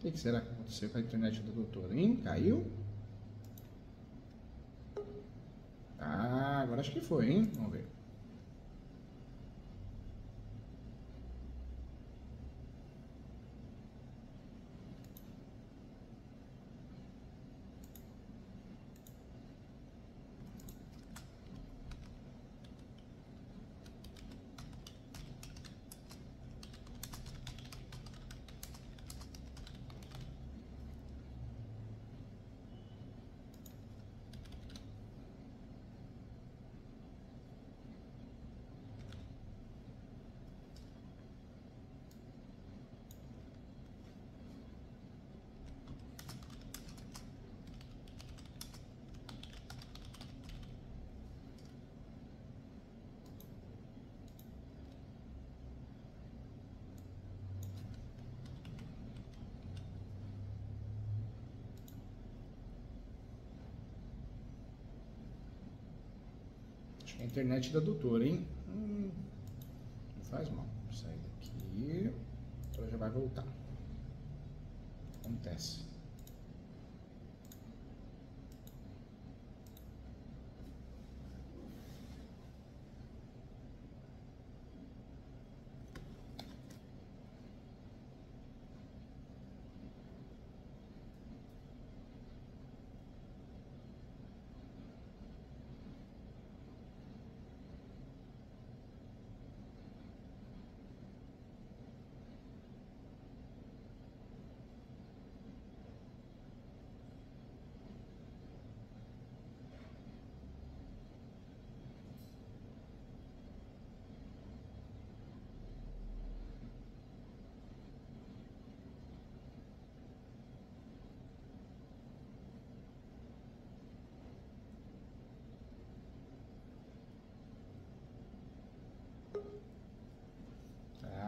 O que será que aconteceu com a internet do doutor, hein? Caiu? Ah, agora acho que foi, hein? Vamos ver. Acho que é a internet da doutora, hein? Não faz mal. Sai daqui. A doutora já vai voltar. Acontece.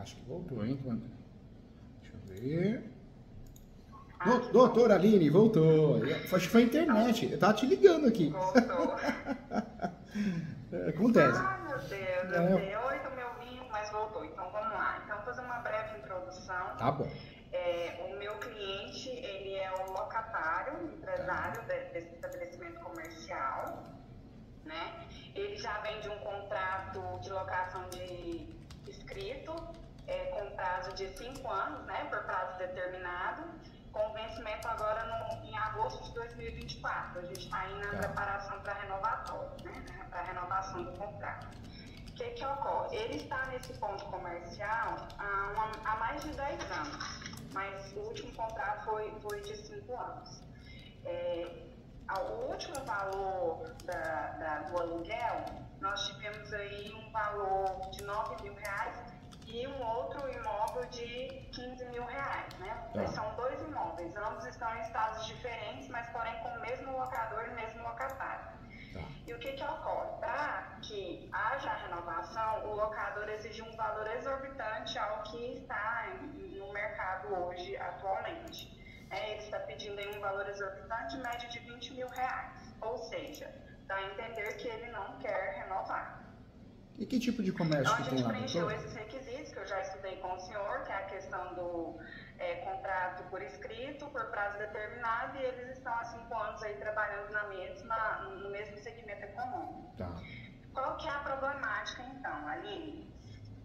Acho que voltou, hein? Deixa eu ver. Doutora Aline, voltou. Acho que foi a internet. Eu tava te ligando aqui. Voltou. Acontece. Ah, meu Deus, eu sei. Oi, tô me ouvindo, mas voltou. Então vamos lá. Então vou fazer uma breve introdução. Tá bom. O meu cliente, ele é um locatário, empresário desse estabelecimento comercial, né? Ele já vem de um contrato de locação de escrito, com prazo de 5 anos, né? Por prazo determinado, com vencimento agora em agosto de 2024. A gente está indo na preparação para renovatório, né? Para renovação do contrato. O que ocorre? Ele está nesse ponto comercial há mais de 10 anos, mas o último contrato foi de 5 anos. O último valor do aluguel, nós tivemos aí um valor de R$9.000 e um outro imóvel de R$15.000, né? São 2 imóveis, ambos estão em estados diferentes, mas porém com o mesmo locador e mesmo locatário. E o que ocorre? Para que haja a renovação, o locador exige um valor exorbitante ao que está no mercado hoje, atualmente. Ele está pedindo aí um valor exorbitante, média de R$20.000, ou seja, dá a entender que ele não quer renovar. E que tipo de comércio que tem lá, doutor? A gente preencheu doutor? esses requisitos que eu já estudei com o senhor, que é a questão do contrato por escrito, por prazo determinado, e eles estão há 5 anos aí trabalhando no mesmo segmento econômico. Tá. Qual que é a problemática, então, Aline?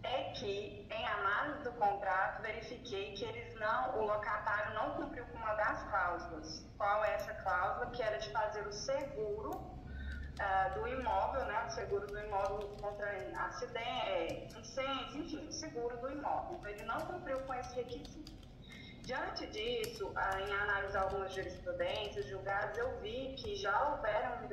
É que, em análise do contrato, verifiquei que o locatário não cumpriu com uma das cláusulas. Qual é essa cláusula? Que era de fazer o seguro do imóvel, né? O seguro do imóvel contra acidente, incêndio, enfim, o seguro do imóvel. Então, ele não cumpriu com esse requisito. Diante disso, em analisar algumas jurisprudências, julgados, eu vi que já houveram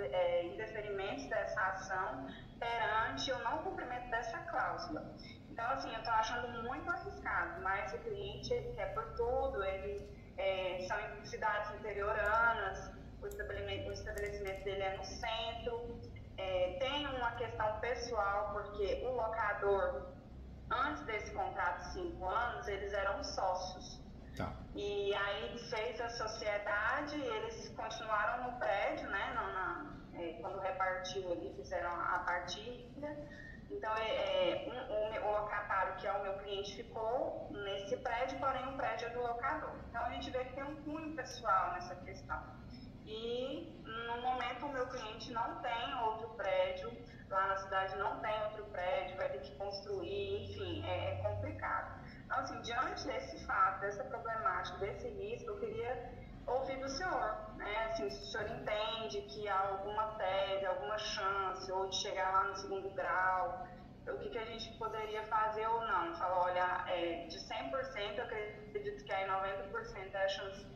indeferimentos dessa ação perante o não cumprimento dessa cláusula. Então, assim, eu estou achando muito arriscado, mas o cliente ele quer por tudo, são em cidades interioranas, o estabelecimento dele é no centro, tem uma questão pessoal, porque o locador, antes desse contrato de 5 anos, eles eram sócios. Tá. E aí fez a sociedade, eles continuaram no prédio, né? Quando repartiu ali, fizeram a partilha, Então, o locatário, que é o meu cliente, ficou nesse prédio, porém o prédio é do locador. Então, a gente vê que tem um cunho pessoal nessa questão. E, no momento, o meu cliente não tem outro prédio, lá na cidade não tem outro prédio, vai ter que construir, enfim, é complicado. Então, assim, diante desse fato, dessa problemática, desse risco, eu queria ouvir do senhor, né? Assim, se o senhor entende que há alguma tese, alguma chance, ou de chegar lá no segundo grau, o que a gente poderia fazer ou não. Fala, olha, de 100%, eu acredito que aí 90% é a chance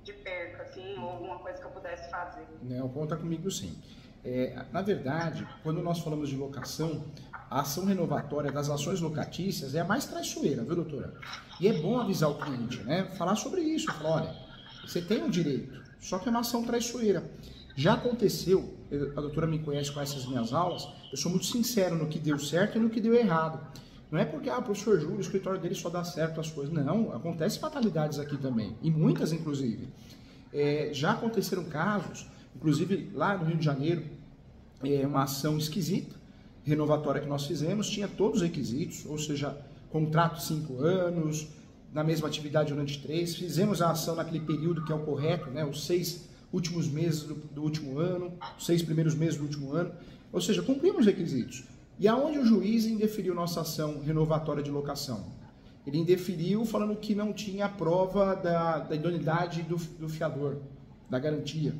de perca, assim, ou alguma coisa que eu pudesse fazer. Não, conta comigo sim. Na verdade, quando nós falamos de locação, a ação renovatória das ações locatícias é a mais traiçoeira, viu, doutora? E é bom avisar o cliente, né? Falar sobre isso, falar, olha, você tem um direito, só que é uma ação traiçoeira. Já aconteceu, a doutora me conhece com essas minhas aulas, eu sou muito sincero no que deu certo e no que deu errado. Não é porque, o professor Júlio, o escritório dele só dá certo as coisas. Não, acontecem fatalidades aqui também, e muitas inclusive. Já aconteceram casos, inclusive lá no Rio de Janeiro, uma ação esquisita, renovatória que nós fizemos, tinha todos os requisitos, ou seja, contrato 5 anos, na mesma atividade durante 3, fizemos a ação naquele período que é o correto, né, os 6 últimos meses do último ano, os 6 primeiros meses do último ano, ou seja, cumprimos os requisitos. E aonde o juiz indeferiu nossa ação renovatória de locação? Ele indeferiu falando que não tinha a prova da idoneidade do fiador, da garantia.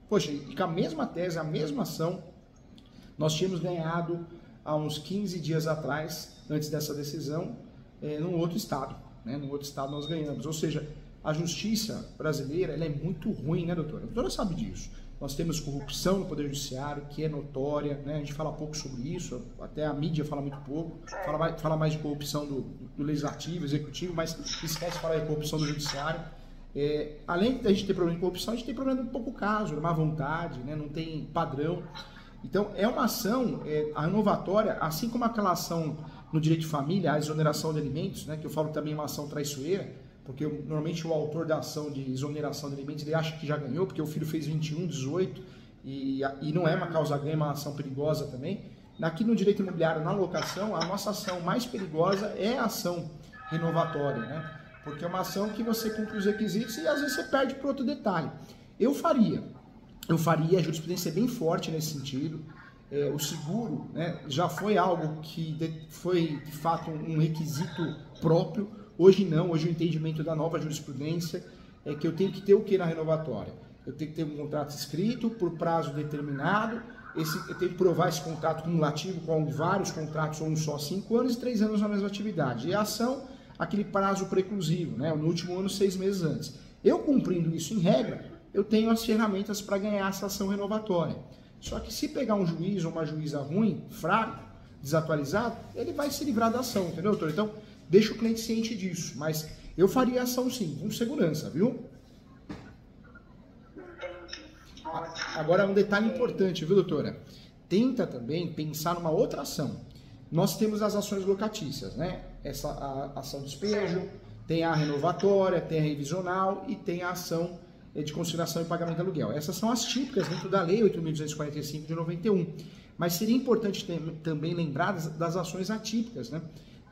Poxa, e com a mesma tese, a mesma ação, nós tínhamos ganhado há uns 15 dias atrás, antes dessa decisão, num outro estado. Né? Num outro estado nós ganhamos. Ou seja, a justiça brasileira ela é muito ruim, né, doutora? A doutora sabe disso. Nós temos corrupção no Poder Judiciário, que é notória, né? A gente fala pouco sobre isso, até a mídia fala muito pouco, fala mais de corrupção do legislativo, executivo, mas esquece de falar de corrupção do Judiciário. Além de a gente ter problema de corrupção, a gente tem problema de pouco caso, má vontade, né? Não tem padrão. Então, é uma ação, a renovatória, assim como aquela ação no direito de família, a exoneração de alimentos, né? Que eu falo também uma ação traiçoeira, porque normalmente o autor da ação de exoneração de alimentos, ele acha que já ganhou, porque o filho fez 21, 18, e não é uma causa ganha, é uma ação perigosa também. Aqui no direito imobiliário, na locação, a nossa ação mais perigosa é a ação renovatória, né? Porque é uma ação que você cumpre os requisitos e às vezes você perde por outro detalhe. Eu faria, a jurisprudência é bem forte nesse sentido. O seguro, né, já foi algo que foi de fato um requisito próprio. Hoje não, hoje o entendimento da nova jurisprudência é que eu tenho que ter o que na renovatória? Eu tenho que ter um contrato escrito por prazo determinado, eu tenho que provar esse contrato cumulativo com vários contratos ou um só 5 anos e 3 anos na mesma atividade. E a ação, aquele prazo preclusivo, né? No último ano, 6 meses antes. Eu cumprindo isso em regra, eu tenho as ferramentas para ganhar essa ação renovatória. Só que se pegar um juiz ou uma juíza ruim, fraco, desatualizado, ele vai se livrar da ação, entendeu, doutor? Então, deixa o cliente ciente disso, mas eu faria ação sim, com segurança, viu? Agora, um detalhe importante, viu, doutora? Tenta também pensar numa outra ação. Nós temos as ações locatícias, né? A ação de despejo, tem a renovatória, tem a revisional e tem a ação de consignação e pagamento de aluguel. Essas são as típicas dentro da Lei 8.245 de 91. Mas seria importante também lembrar das ações atípicas, né?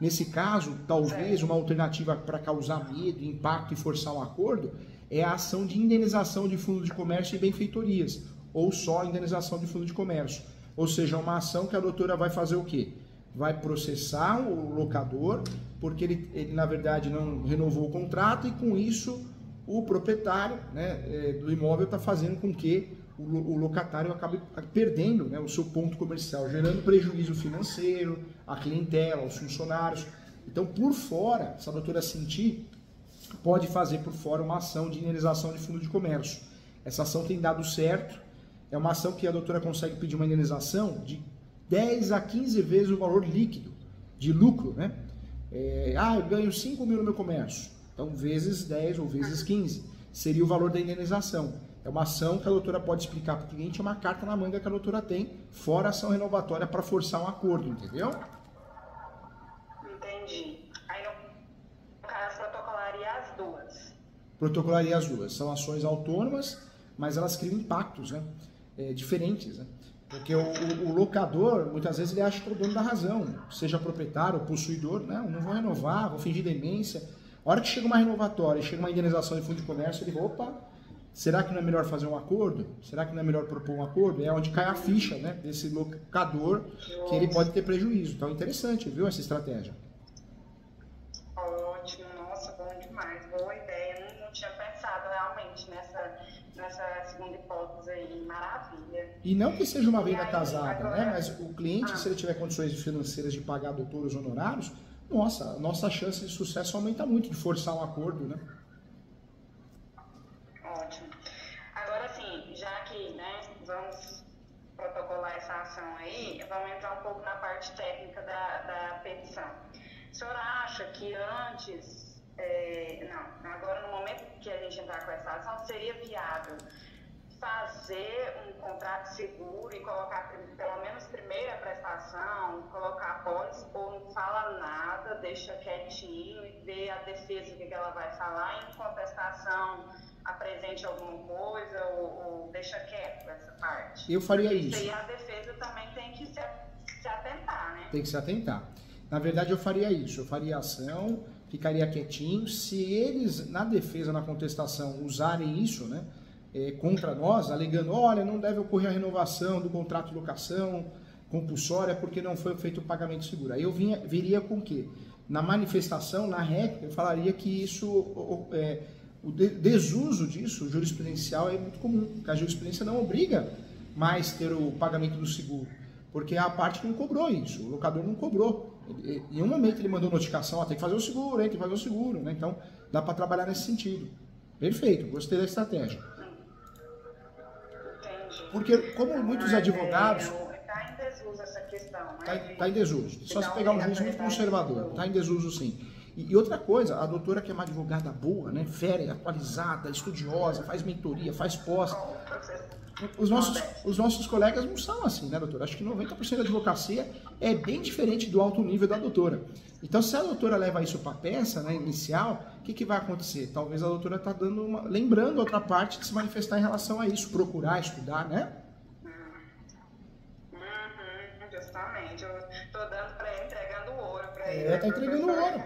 Nesse caso, talvez uma alternativa para causar medo, impacto e forçar um acordo é a ação de indenização de fundo de comércio e benfeitorias, ou só indenização de fundo de comércio. Ou seja, uma ação que a doutora vai fazer o quê? Vai processar o locador, porque ele na verdade não renovou o contrato e com isso o proprietário, né, do imóvel está fazendo com que o locatário acabe perdendo, né, o seu ponto comercial, gerando prejuízo financeiro, à clientela, aos funcionários. Então, por fora, se a doutora sentir, pode fazer por fora uma ação de indenização de fundo de comércio. Essa ação tem dado certo, é uma ação que a doutora consegue pedir uma indenização de 10 a 15 vezes o valor líquido de lucro, né? Eu ganho 5 mil no meu comércio, então vezes 10 ou vezes 15 seria o valor da indenização. É uma ação que a doutora pode explicar para o cliente, é uma carta na manga que a doutora tem, fora a ação renovatória para forçar um acordo, entendeu? Entendi. Aí, no caso, protocolaria as duas. Protocolaria as duas. São ações autônomas, mas elas criam impactos, né? Diferentes, né? Porque o locador, muitas vezes, ele acha que é o dono da razão, seja proprietário ou possuidor, não vou renovar, vou fingir demência. A hora que chega uma renovatória, chega uma indenização de fundo de comércio, ele fala, opa, será que não é melhor fazer um acordo? Será que não é melhor propor um acordo? É onde cai a ficha, né, desse locador, que ele pode ter prejuízo. Então, interessante, viu, essa estratégia. Ótimo, nossa, bom demais, boa ideia. Não tinha pensado realmente nessa segunda hipótese aí, maravilha. E não que seja uma venda casada, agora, né? Mas o cliente, se ele tiver condições financeiras de pagar a doutora os honorários, a nossa chance de sucesso aumenta muito, de forçar um acordo, né? Ótimo. Agora sim, já que, né, vamos protocolar essa ação aí, vamos entrar um pouco na parte técnica da petição. O senhor acha que antes, agora no momento que a gente entrar com essa ação, seria viável fazer um contrato seguro e colocar pelo menos primeira prestação, colocar após, ou não fala nada, deixa quietinho e vê a defesa o que ela vai falar, em contestação apresente alguma coisa ou deixa quieto essa parte? Eu faria isso. E a defesa também tem que se atentar, né? Tem que se atentar. Na verdade, eu faria isso. Eu faria ação, ficaria quietinho. Se eles, na defesa, na contestação, usarem isso, né, contra nós, alegando, olha, não deve ocorrer a renovação do contrato de locação compulsória porque não foi feito o pagamento seguro. Aí eu viria com o quê? Na manifestação, na réplica, eu falaria que isso, o desuso disso, jurisprudencial, é muito comum, porque a jurisprudência não obriga mais ter o pagamento do seguro, porque a parte não cobrou isso, o locador não cobrou. Em um momento ele mandou notificação, tem que fazer o seguro, tem que fazer o seguro, né? Então dá para trabalhar nesse sentido. Perfeito, gostei da estratégia. Porque como muitos advogados... Está em desuso essa questão, né? Está em desuso. Só se pegar um juiz muito conservador. Está em desuso, sim. E outra coisa, a doutora que é uma advogada boa, né, fera, atualizada, estudiosa, faz mentoria, faz pós. Os nossos colegas não são assim, né, doutora? Acho que 90% da advocacia é bem diferente do alto nível da doutora. Então, se a doutora leva isso para a peça, né, inicial, o que vai acontecer? Talvez a doutora está lembrando outra parte de se manifestar em relação a isso, procurar, estudar, né? Justamente. Eu estou dando para ele, entregando ouro para ele. Está entregando ouro.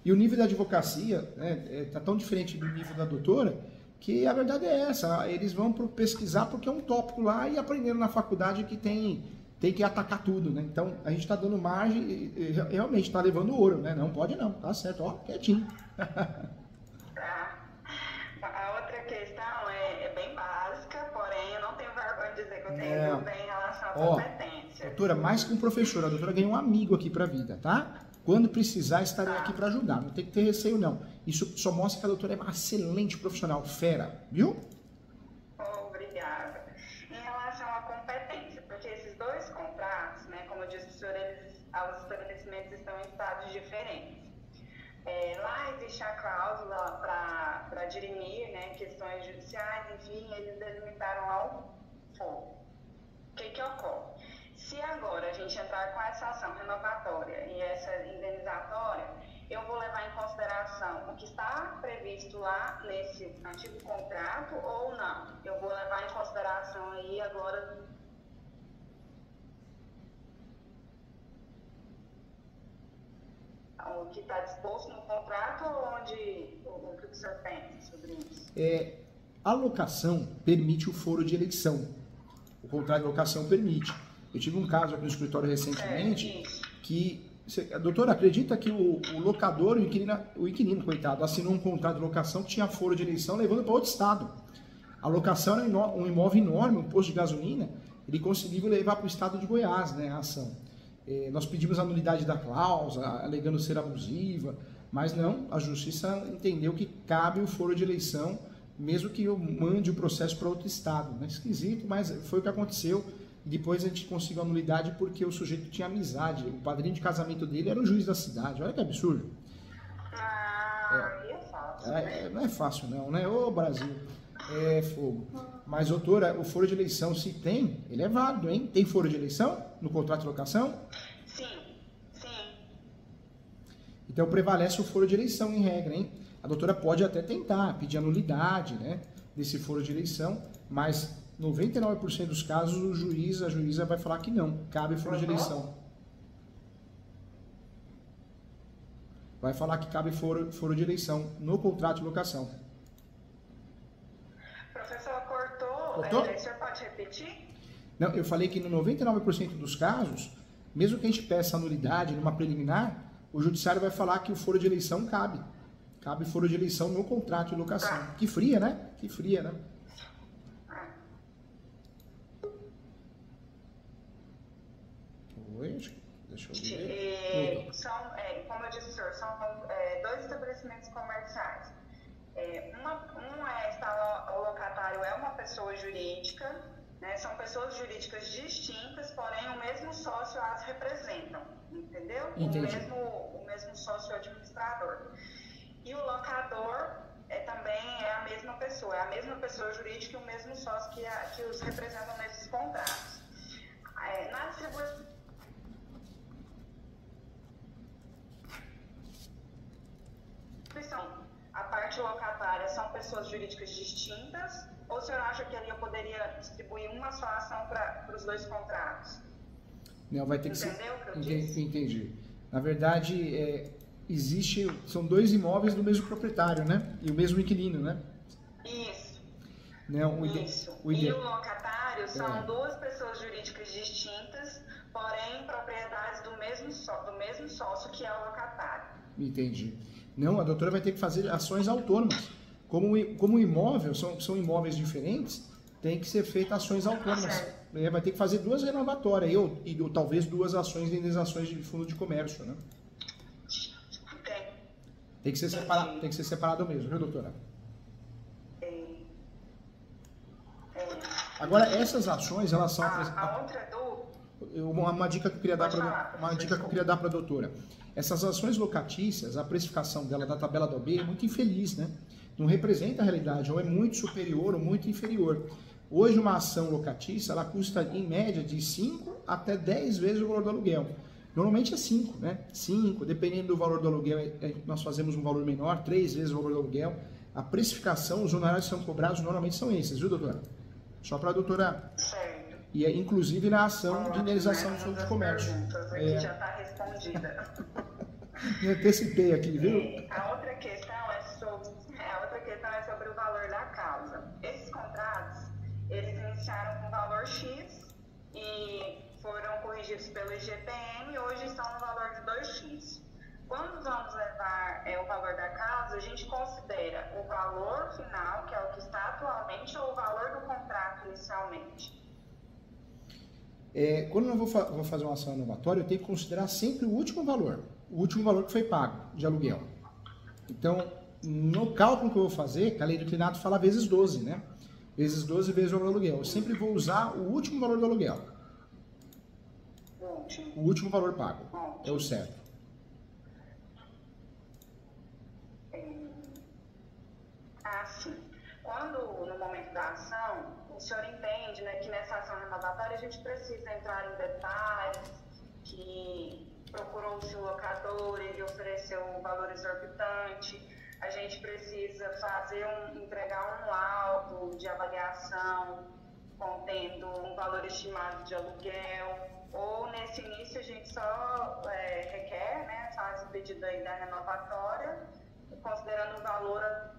E o nível da advocacia, né, tá tão diferente do nível da doutora, que a verdade é essa, eles vão pesquisar porque é um tópico lá e aprenderam na faculdade que tem que atacar tudo, né? Então, a gente está dando margem e realmente está levando ouro, né? Não pode não, tá certo, ó, quietinho. Tá. A outra questão é bem básica, porém eu não tenho vergonha de dizer que eu tenho dúvida em relação à competência. Doutora, mais que um professor, a doutora ganhou um amigo aqui para a vida, tá? Quando precisar, estarei aqui para ajudar. Não tem que ter receio, não. Isso só mostra que a doutora é uma excelente profissional, fera, viu? Obrigada. Em relação à competência, porque esses dois contratos, né, como eu disse, os estabelecimentos estão em estados diferentes. Lá existe a cláusula para dirimir, né, questões judiciais, enfim, eles delimitaram ao fogo. O que ocorre? Se agora a gente entrar com essa ação renovatória e essa indenizatória, eu vou levar em consideração o que está previsto lá nesse antigo contrato ou não? Eu vou levar em consideração aí agora o que está disposto no contrato ou o que o senhor pensa sobre isso? A locação permite o foro de eleição. O contrato de locação permite. Eu tive um caso aqui no escritório recentemente que, a doutora, acredita que o locador, o inquilino, coitado, assinou um contrato de locação que tinha foro de eleição levando para outro estado. A locação era um imóvel enorme, um posto de gasolina, ele conseguiu levar para o estado de Goiás, né, a ação. Nós pedimos a nulidade da cláusula, alegando ser abusiva, mas não, a justiça entendeu que cabe o foro de eleição, mesmo que eu mande o processo para outro estado. É esquisito, mas foi o que aconteceu. Depois a gente conseguiu a nulidade porque o sujeito tinha amizade. O padrinho de casamento dele era o juiz da cidade. Olha que absurdo. É fácil, né? Não é fácil não, né? Ô Brasil, é fogo. Mas, doutora, o foro de eleição, se tem, ele é válido, hein? Tem foro de eleição no contrato de locação? Sim. Então prevalece o foro de eleição em regra, hein? A doutora pode até tentar pedir a nulidade, né, desse foro de eleição, mas 99% dos casos, a juíza vai falar que não, cabe foro de eleição. Vai falar que cabe foro de eleição no contrato de locação. Professor, cortou? O senhor pode repetir? Não, eu falei que no 99% dos casos, mesmo que a gente peça nulidade numa preliminar, o judiciário vai falar que o foro de eleição cabe. Cabe foro de eleição no contrato de locação. Tá. Que fria, né? Que fria, né? Oi, deixa eu ver. Como eu disse, senhor, são dois estabelecimentos comerciais. O locatário é uma pessoa jurídica, né? São pessoas jurídicas distintas, porém o mesmo sócio as representam, entendeu? Entendi. O mesmo sócio administrador. E o locador também é a mesma pessoa jurídica e o mesmo sócio que os representam nesses contratos. Na distribuição, a parte locatária são pessoas jurídicas distintas, ou o senhor acha que ali eu poderia distribuir uma só ação para os dois contratos? Não, vai ter que Entendeu o que eu disse? Entendi. Na verdade, são dois imóveis do mesmo proprietário, né? E o mesmo inquilino, né? Isso. Não, Isso. E o locatário são duas pessoas jurídicas distintas, porém propriedades do mesmo sócio que é o locatário. Entendi. Não, a doutora vai ter que fazer ações autônomas. Como imóvel, são imóveis diferentes, tem que ser feitas ações autônomas. Vai ter que fazer duas renovatórias, ou talvez duas ações de indenizações de fundo de comércio, né? Tem que ser separado mesmo, viu, doutora? Agora, essas ações, elas são... A outra é uma dica que eu queria dar para a doutora. Essas ações locatícias, a precificação dela da tabela da OB é muito infeliz, né? Não representa a realidade, ou é muito superior ou muito inferior. Hoje, uma ação locatícia, ela custa, em média, de 5 até 10 vezes o valor do aluguel. Normalmente é 5, né? 5, dependendo do valor do aluguel, nós fazemos um valor menor, 3 vezes o valor do aluguel. A precificação, os honorários que são cobrados, normalmente são esses, viu, doutora? Só para a doutora... Certo. E inclusive na ação de indenização do fundo de comércio. Já está respondida. Me antecipei aqui, viu? A outra questão é sobre o valor da causa. Esses contratos, eles iniciaram com valor X e foram corrigidos pelo IGPM e hoje estão no valor de 2x. Quando vamos levar o valor da causa, a gente considera o valor final, que é o que está atualmente, ou o valor do contrato inicialmente? Quando eu vou fazer uma ação renovatória, eu tenho que considerar sempre o último valor que foi pago de aluguel. Então, no cálculo que eu vou fazer, que a lei do inclinato fala vezes 12, né? Vezes 12 vezes o valor do aluguel. Eu sempre vou usar o último valor do aluguel. O último valor pago. É o certo. Sim. Quando, no momento da ação, o senhor entende, né, que nessa ação renovatória a gente precisa entrar em detalhes, que procurou-se o locador, ele ofereceu um valor exorbitante, a gente precisa entregar um laudo de avaliação contendo um valor estimado de aluguel, ou nesse início a gente só requer, né, faz o pedido aí da renovatória, considerando o valor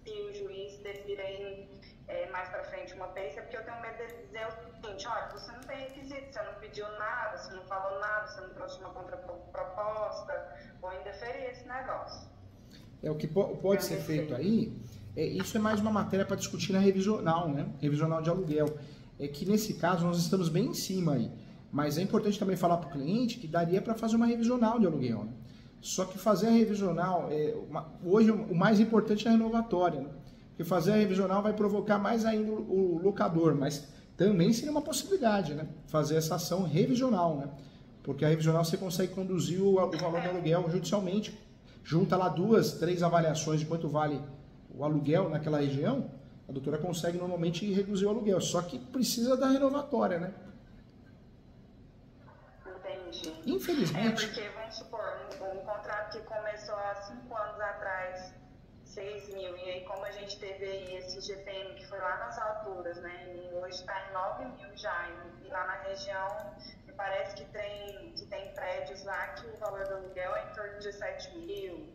e o juiz decidir aí mais para frente uma perícia, porque eu tenho medo de dizer o seguinte: olha, você não tem requisito, você não pediu nada, você não falou nada, você não trouxe uma contraproposta, vou indeferir esse negócio. O que pode ser feito aí, isso é mais uma matéria para discutir na revisional, né? Revisional de aluguel. É que nesse caso nós estamos bem em cima aí, mas é importante também falar para o cliente que daria para fazer uma revisional de aluguel, né? Só que fazer a revisional, hoje o mais importante é a renovatória, né? Porque fazer a revisional vai provocar mais ainda o locador, mas também seria uma possibilidade, né? Fazer essa ação revisional, né? Porque a revisional você consegue conduzir o valor do aluguel judicialmente, junta lá 2, 3 avaliações de quanto vale o aluguel naquela região, a doutora consegue normalmente reduzir o aluguel, só que precisa da renovatória, né? Entendi. Infelizmente... Porque, vamos supor, um contrato que começou há 5 anos atrás 6 mil. E aí, como a gente teve aí esse GPM que foi lá nas alturas, né? E hoje está em 9 mil já. E lá na região, me parece que tem prédios lá que o valor do aluguel é em torno de 7 mil,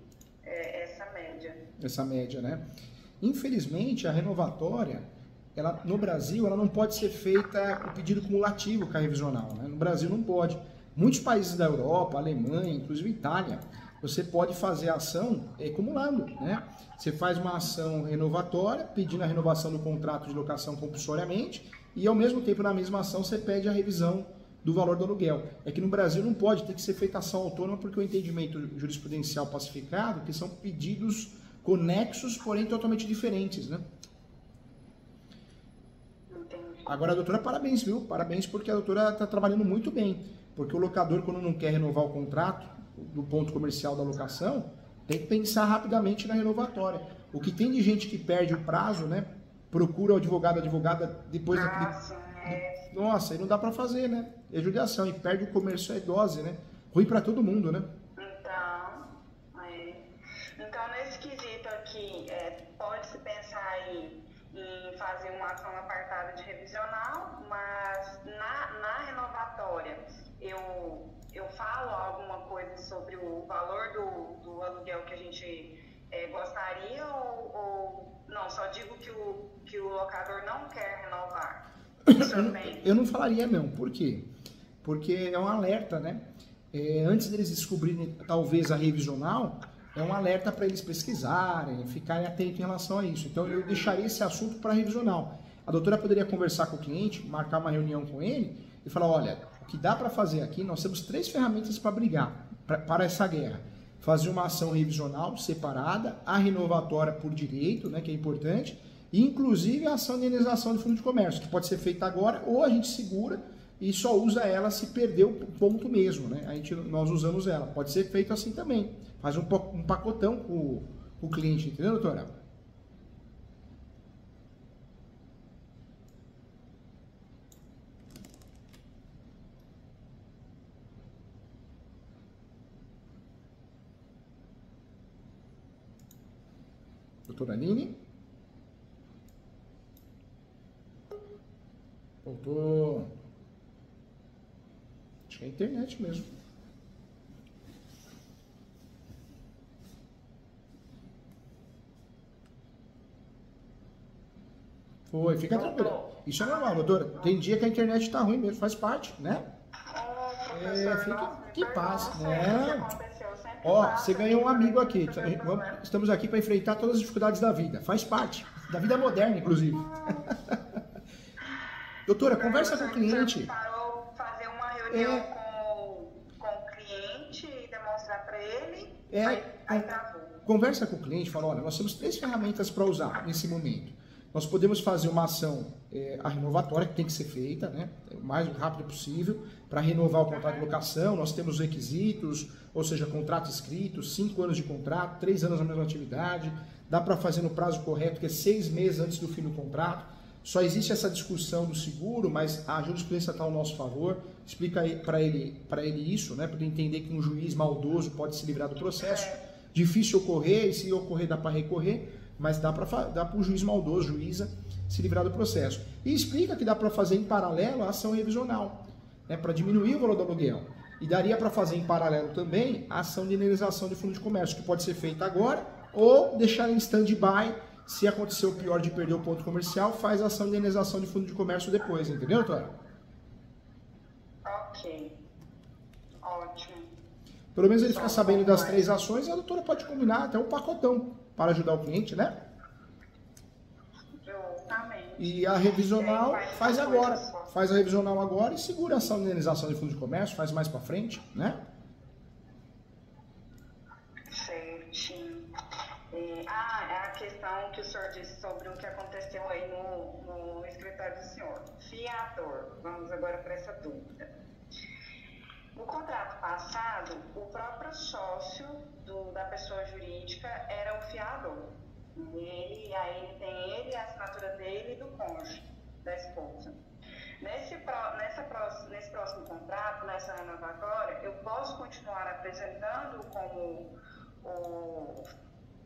essa média. Essa média, né? Infelizmente, a renovatória, ela, no Brasil, ela não pode ser feita o pedido cumulativo com a revisional, né? No Brasil não pode. Muitos países da Europa, Alemanha, inclusive Itália, você pode fazer a ação acumulando, né? Você faz uma ação renovatória, pedindo a renovação do contrato de locação compulsoriamente, e ao mesmo tempo, na mesma ação, você pede a revisão do valor do aluguel. É que no Brasil não pode, tem que ser feita ação autônoma, porque o entendimento jurisprudencial pacificado, que são pedidos conexos, porém totalmente diferentes, né? Agora, doutora, parabéns, viu? Parabéns, porque a doutora está trabalhando muito bem. Porque o locador, quando não quer renovar o contrato do ponto comercial da locação, tem que pensar rapidamente na renovatória. O que tem de gente que perde o prazo, né? Procura o advogado, a advogada, depois... Nossa, aí não dá para fazer, né? É judiação, e perde o comércio, é dose, né? Ruim para todo mundo, né? Então, nesse quesito aqui, pode-se pensar aí em fazer uma ação apartada de revisional, mas na renovatória eu falo alguma coisa sobre o valor do aluguel que a gente gostaria ou não, só digo que o locador não quer renovar. Eu não falaria não, por quê? Porque é um alerta, né? Antes deles descobrirem talvez a revisional, é um alerta para eles pesquisarem, ficarem atentos em relação a isso. Então eu deixaria esse assunto para revisional. A doutora poderia conversar com o cliente, marcar uma reunião com ele e falar, olha, o que dá para fazer aqui, nós temos 3 ferramentas para brigar, para essa guerra. Fazer uma ação revisional separada, a renovatória por direito, né, que é importante, e inclusive a ação de indenização de fundo de comércio, que pode ser feita agora ou a gente segura e só usa ela se perder o ponto mesmo, né? Nós usamos ela. Pode ser feito assim também. Faz um pacotão com o cliente, entendeu, doutora? Doutora Aline? Voltou. Acho que é a internet mesmo. Foi, fica tranquilo. Isso é normal, doutora. Tem dia que a internet tá ruim mesmo, faz parte, né? Fica que paz, né? Ó, você ganhou um amigo aqui. Estamos aqui para enfrentar todas as dificuldades da vida. Faz parte. Da vida moderna, inclusive. Doutora, conversa com o cliente. Parou fazer uma reunião com o cliente e demonstrar para ele. Aí travou. Conversa com o cliente, fala, olha, nós temos 3 ferramentas para usar nesse momento. Nós podemos fazer uma ação, a renovatória, que tem que ser feita, né, o mais rápido possível, para renovar o contrato de locação. Nós temos requisitos, ou seja, contrato escrito, 5 anos de contrato, 3 anos na mesma atividade. Dá para fazer no prazo correto, que é 6 meses antes do fim do contrato. Só existe essa discussão do seguro, mas a jurisprudência está ao nosso favor. Explica para ele isso, né, para ele entender que um juiz maldoso pode se livrar do processo. Difícil ocorrer, e se ocorrer dá para recorrer, mas dá para o juiz maldoso, juíza, se livrar do processo. E explica que dá para fazer em paralelo a ação revisional, né, para diminuir o valor do aluguel. E daria para fazer em paralelo também a ação de indenização de fundo de comércio, que pode ser feita agora ou deixar em stand-by. Se acontecer o pior de perder o ponto comercial, faz a ação de indenização de fundo de comércio depois, entendeu, doutora? Ok. Ótimo. Pelo menos ele fica sabendo das 3 ações e a doutora pode combinar até um pacotão para ajudar o cliente, né? Justamente. E a revisional faz agora. Faz a revisional agora e segura a ação de indenização de fundo de comércio, faz mais para frente, né? Certinho. É a questão que o senhor disse sobre o que aconteceu aí no escritório do senhor. Fiador, vamos agora para essa dúvida. No contrato passado, o próprio sócio da pessoa jurídica era o fiador. Aí tem ele, a assinatura dele e do cônjuge, da esposa. Nesse próximo contrato, nessa renovatória, eu posso continuar apresentando como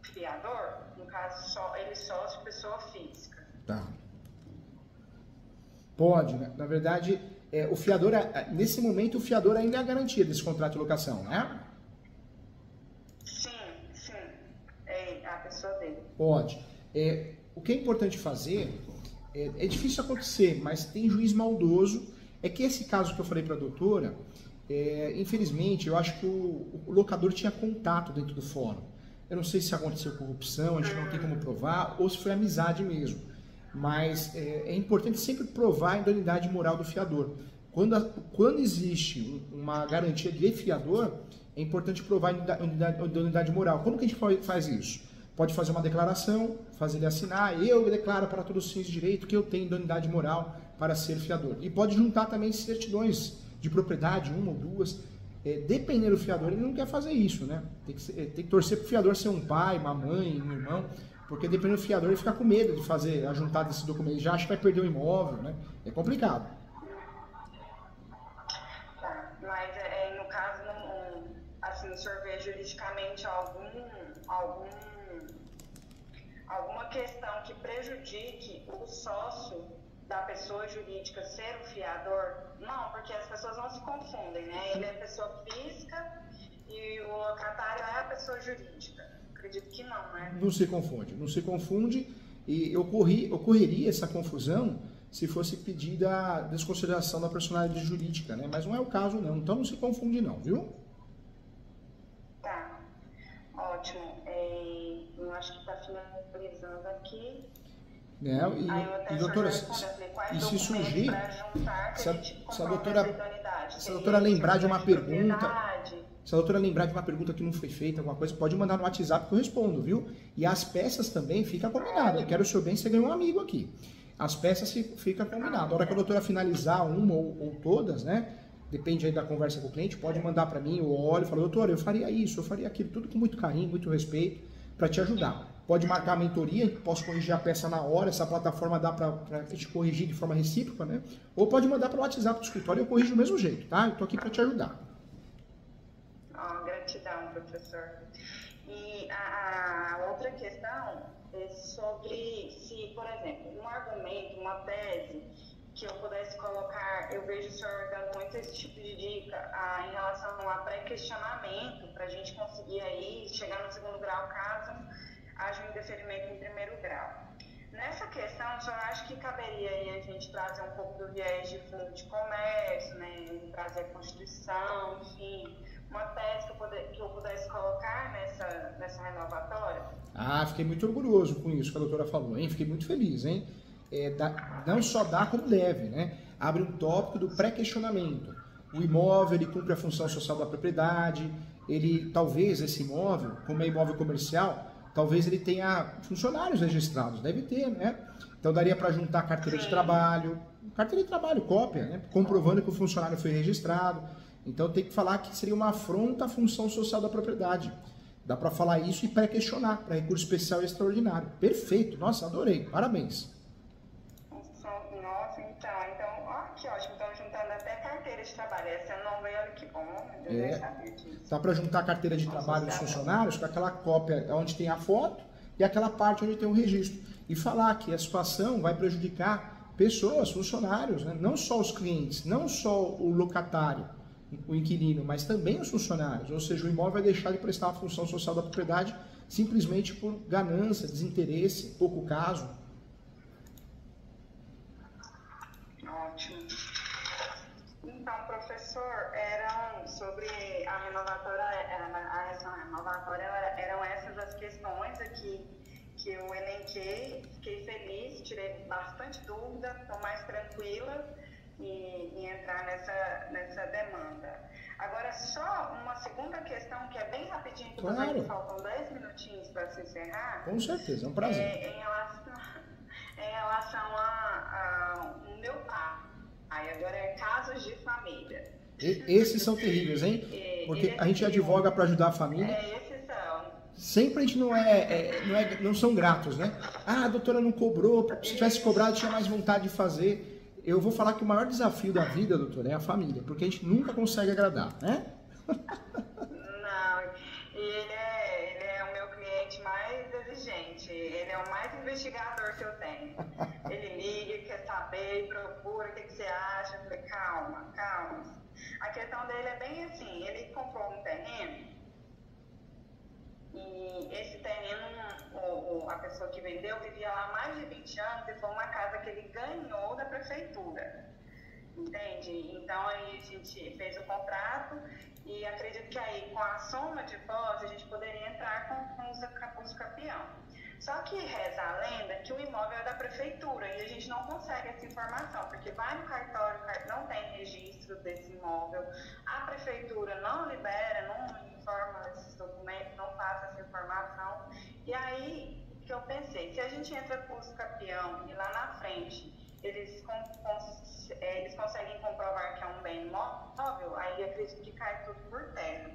fiador, no caso, ele sócio, pessoa física. Tá. Pode, né? Na verdade, o fiador, nesse momento, o fiador ainda é a garantia desse contrato de locação, né? Sim, é a pessoa dele. Pode. O que é importante fazer, é difícil acontecer, mas tem juiz maldoso, é que esse caso que eu falei para a doutora, infelizmente, eu acho que o locador tinha contato dentro do fórum. Eu não sei se aconteceu corrupção, a gente não tem como provar, ou se foi amizade mesmo. Mas é importante sempre provar a idoneidade moral do fiador. Quando existe uma garantia de fiador, é importante provar a idoneidade moral. Como que a gente faz isso? Pode fazer uma declaração, fazer ele assinar, eu declaro para todos os fins de direito que eu tenho idoneidade moral para ser fiador. E pode juntar também certidões de propriedade, uma ou duas. Dependendo do fiador, ele não quer fazer isso, né? Tem que torcer para o fiador ser um pai, uma mãe, um irmão, porque dependendo do fiador, ele fica com medo de fazer a juntada desse documento, ele já acha que vai perder o imóvel, né? É complicado. Tá, mas no caso, assim, o senhor vê juridicamente alguma questão que prejudique o sócio da pessoa jurídica ser o fiador? Não, porque as pessoas não se confundem, né? Ele é pessoa física e o locatário é a pessoa jurídica. Acredito que não, né? Não se confunde e ocorreria essa confusão se fosse pedida a desconsideração da personalidade jurídica, né? Mas não é o caso não, então não se confunde não, viu? Tá, ótimo. Eu acho que está finalizando aqui. E doutora, e se surgir, se a doutora lembrar de uma pergunta que não foi feita, alguma coisa, pode mandar no WhatsApp que eu respondo, viu? E as peças também fica combinado. Eu quero o seu bem, você ganhou um amigo aqui. As peças fica combinado. A hora que a doutora finalizar uma ou todas, né? Depende aí da conversa com o cliente, pode mandar para mim, eu olho e falo, doutora, eu faria isso, eu faria aquilo, tudo com muito carinho, muito respeito, para te ajudar. Pode marcar a mentoria, posso corrigir a peça na hora, essa plataforma dá para a gente corrigir de forma recíproca, né? Ou pode mandar pelo WhatsApp do escritório e eu corrijo do mesmo jeito, tá? Eu tô aqui para te ajudar. Gratidão, professor. E a outra questão é sobre se, por exemplo, um argumento, uma tese que eu pudesse colocar, eu vejo o senhor dando muito esse tipo de dica em relação a pré-questionamento, para a gente conseguir aí chegar no segundo grau, caso haja um indeferimento em primeiro grau. Nessa questão, o senhor acha que caberia aí a gente trazer um pouco do viés de fundo de comércio, né, trazer a Constituição, enfim, uma tese que eu pudesse colocar nessa renovatória? Fiquei muito orgulhoso com isso que a doutora falou, hein? Fiquei muito feliz, hein? Não só dá como deve, né? Abre um tópico do pré-questionamento. O imóvel, ele cumpre a função social da propriedade, talvez esse imóvel, como é imóvel comercial, talvez ele tenha funcionários registrados, deve ter, né? Então daria para juntar carteira de trabalho, cópia, né? Comprovando que o funcionário foi registrado. Então tem que falar que seria uma afronta à função social da propriedade. Dá para falar isso e pré-questionar, para recurso especial e extraordinário. Perfeito, nossa, adorei, parabéns. Nossa, então, ó, que ótimo, estão juntando até carteira de trabalho. Essa eu não veio, olha que bom, eu nem sabia disso. Dá para juntar a carteira de trabalho dos funcionários com aquela cópia onde tem a foto e aquela parte onde tem o registro. E falar que a situação vai prejudicar pessoas, funcionários, né? Não só os clientes, não só o locatário, o inquilino, mas também os funcionários. Ou seja, o imóvel vai deixar de prestar a função social da propriedade simplesmente por ganância, desinteresse, pouco caso. Ótimo. Então, professor, eram sobre a renovatória, eram essas as questões aqui que eu elenquei, fiquei feliz, tirei bastante dúvida, estou mais tranquila em entrar nessa demanda. Agora, só uma segunda questão que é bem rapidinho, porque claro. Faltam 10 minutinhos para se encerrar. Com certeza, é um prazer. Em relação ao meu pai. Agora é casos de família. Esses são terríveis, hein? Porque a gente advoga para ajudar a família. Esses são. Sempre a gente não são gratos, né? A doutora não cobrou, se tivesse cobrado tinha mais vontade de fazer. Eu vou falar que o maior desafio da vida, doutora, é a família, porque a gente nunca consegue agradar, né? Não, e ele é o meu cliente mais que você acha? Eu falei, calma, calma. A questão dele é bem assim, ele comprou um terreno e esse terreno, a pessoa que vendeu vivia lá há mais de 20 anos e foi uma casa que ele ganhou da prefeitura, entende? Então aí a gente fez o contrato e acredito que aí com a soma de posse a gente poderia entrar com os campeão. Só que reza a lenda que o imóvel é da prefeitura e a gente não consegue essa informação, porque vai no cartório, não tem registro desse imóvel, a prefeitura não libera, não informa esses documentos, não passa essa informação. E aí que eu pensei, se a gente entra com os campeão e lá na frente eles conseguem comprovar que é um bem imóvel, aí acredito que cai tudo por terra.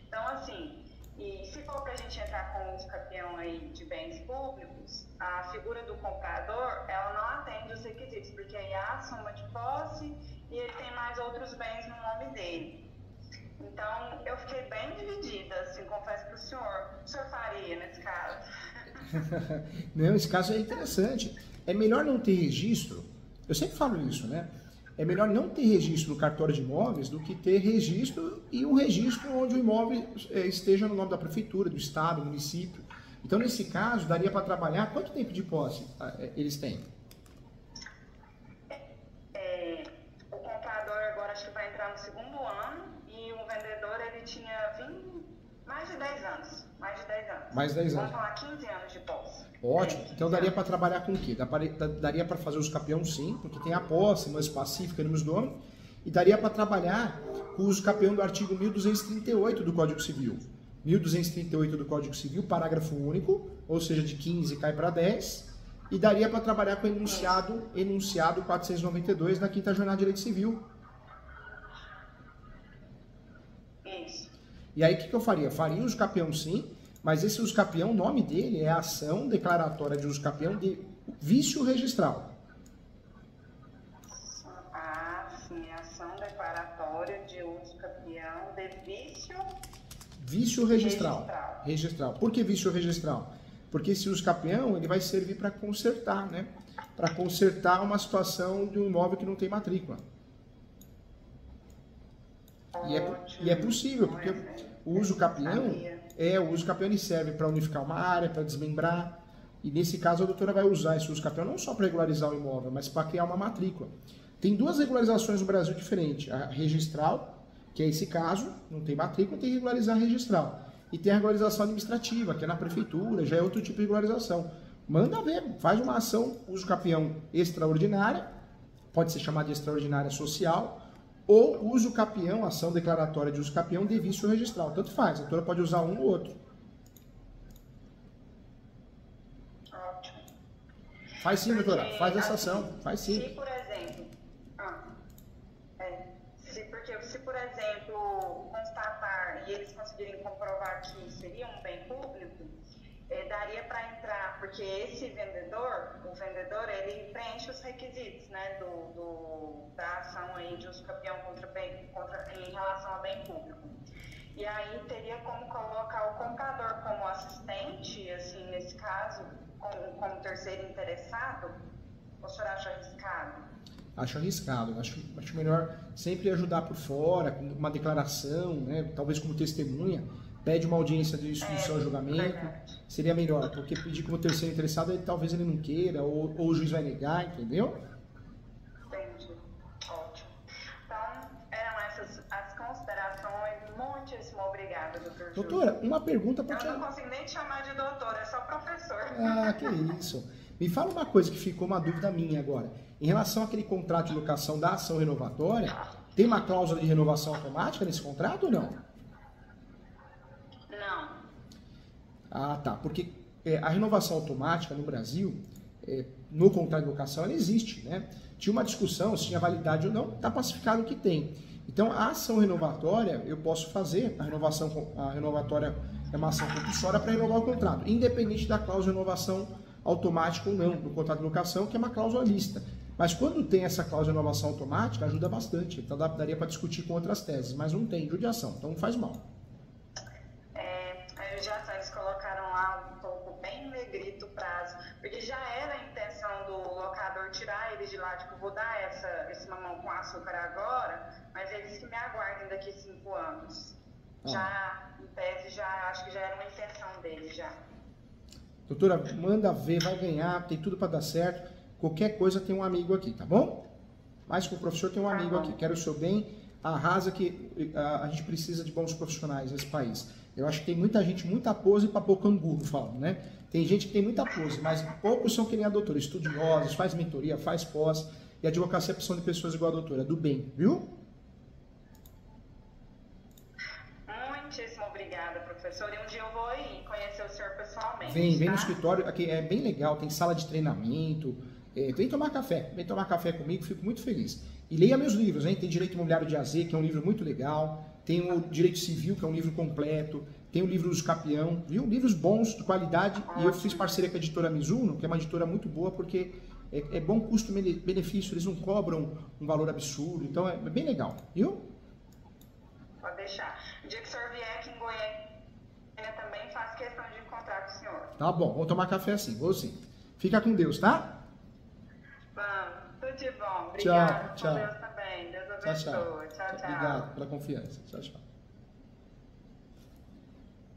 Então, assim, e se for para a gente entrar com os campeão aí de bens públicos, a figura do comprador, ela não atende os requisitos, porque aí há a soma de posse e ele tem mais outros bens no nome dele. Então, eu fiquei bem dividida, assim, confesso para o senhor faria nesse caso? Não, esse caso é interessante. É melhor não ter registro, eu sempre falo isso, né? É melhor não ter registro no cartório de imóveis do que ter registro e um registro onde o imóvel esteja no nome da prefeitura, do estado, do município. Então, nesse caso, daria para trabalhar. Quanto tempo de posse eles têm? O comprador agora acho que vai entrar no segundo ano e o vendedor ele tinha mais de 10 anos. Mais de 10 anos. Mais 10 anos. Vamos falar 15 anos de posse. Ótimo. Então daria para trabalhar com o quê? Daria para fazer os campeão sim, porque tem a posse mais pacífica nos donos, e daria para trabalhar com os campeão do artigo 1238 do Código Civil. 1238 do Código Civil, parágrafo único, ou seja, de 15 cai para 10, e daria para trabalhar com o enunciado 492 na quinta jornada de direito civil. Isso. E aí o que eu faria? Faria uso capião sim, mas esse uso capião, o nome dele é ação declaratória de uso capião de vício registral. Ah, sim, ação declaratória de uso capião de vício registral. Registral. Por que vício registral? Porque esse uso capião ele vai servir para consertar, né? Para consertar uma situação de um imóvel que não tem matrícula. E é possível, porque o uso capião ele serve para unificar uma área, para desmembrar. E nesse caso a doutora vai usar esse uso capião não só para regularizar o imóvel, mas para criar uma matrícula. Tem duas regularizações no Brasil diferentes. A registral, que é esse caso, não tem matrícula, tem que regularizar a registral. E tem a regularização administrativa, que é na prefeitura, já é outro tipo de regularização. Manda ver, faz uma ação, uso capião extraordinária, pode ser chamada de extraordinária social, ou uso capião, ação declaratória de uso capião de vício registral. Tanto faz, a doutora pode usar um ou outro. Ótimo. Faz sim, doutora, faz essa ação, faz sim. Se, por exemplo, se, por exemplo, constatar e eles conseguirem comprovar que seria um bem público, daria para entrar, porque esse vendedor, ele preenche os requisitos, né, da ação aí de uso capião em relação a bem público. E aí teria como colocar o comprador como assistente, assim, nesse caso, como terceiro interessado? Ou o senhor acha arriscado? Acho arriscado, acho melhor sempre ajudar por fora, com uma declaração, né, talvez como testemunha, pede uma audiência de instrução e julgamento, seria melhor, porque pedir como terceiro interessado, talvez ele não queira, ou o juiz vai negar, entendeu? Entendi, ótimo. Então, eram essas as considerações, muitíssimo obrigada, doutor Júlio. Doutora, uma pergunta para Eu não consigo nem te chamar de doutor, é só professor. Ah, que isso. Me fala uma coisa que ficou uma dúvida minha agora. Em relação àquele contrato de locação da ação renovatória, tem uma cláusula de renovação automática nesse contrato ou não? Não. Ah, tá. Porque a renovação automática no Brasil, no contrato de locação, ela existe, né? Tinha uma discussão se tinha validade ou não, está pacificado que tem. Então, a ação renovatória, eu posso fazer, a renovatória é uma ação compulsória para renovar o contrato, independente da cláusula de renovação automática ou não, do contrato de locação, que é uma cláusula lista. Mas quando tem essa cláusula de renovação automática, ajuda bastante. Então, daria para discutir com outras teses, mas não tem judiação, então não faz mal. A judiação, eles colocaram lá um pouco bem negrito o prazo, porque já era a intenção do locador tirar ele de lá, tipo, vou dar esse açúcar agora, mas eles que me aguardem daqui 5 anos. Já, em tese, já acho que já era uma intenção dele já. Doutora, manda ver, vai ganhar, tem tudo para dar certo. Qualquer coisa tem um amigo aqui, tá bom? Mais que o professor tem um amigo aqui, quero o seu bem, arrasa que a gente precisa de bons profissionais nesse país. Eu acho que tem muita gente, muita pose para pouco angu, falam, né? Tem gente que tem muita pose, mas poucos são que nem a doutora, estudiosos, faz mentoria, faz pós, e a advocacia é a opção de pessoas igual a doutora, do bem, viu? Muitíssimo obrigada, professor, e um dia eu vou aí conhecer o senhor pessoalmente. Vem no escritório, aqui é bem legal, tem sala de treinamento, vem tomar café comigo, fico muito feliz. E leia meus livros, hein? Tem Direito Imobiliário de AZ, que é um livro muito legal, tem o Direito Civil, que é um livro completo, tem o livro Os Capião, viu? Livros bons, de qualidade, e eu fiz parceria com a editora Mizuno, que é uma editora muito boa, porque é bom custo-benefício, eles não cobram um valor absurdo, então é bem legal, viu? Pode deixar. O dia que o senhor vier aqui em Goiânia também, faço questão de encontrar com o senhor. Tá bom, vou tomar café assim, vou sim. Fica com Deus, tá? Vamos, tudo de bom. Obrigada. Tchau. Com Deus também. Deus abençoe. Tchau, tchau. Obrigado pela confiança. Tchau, tchau.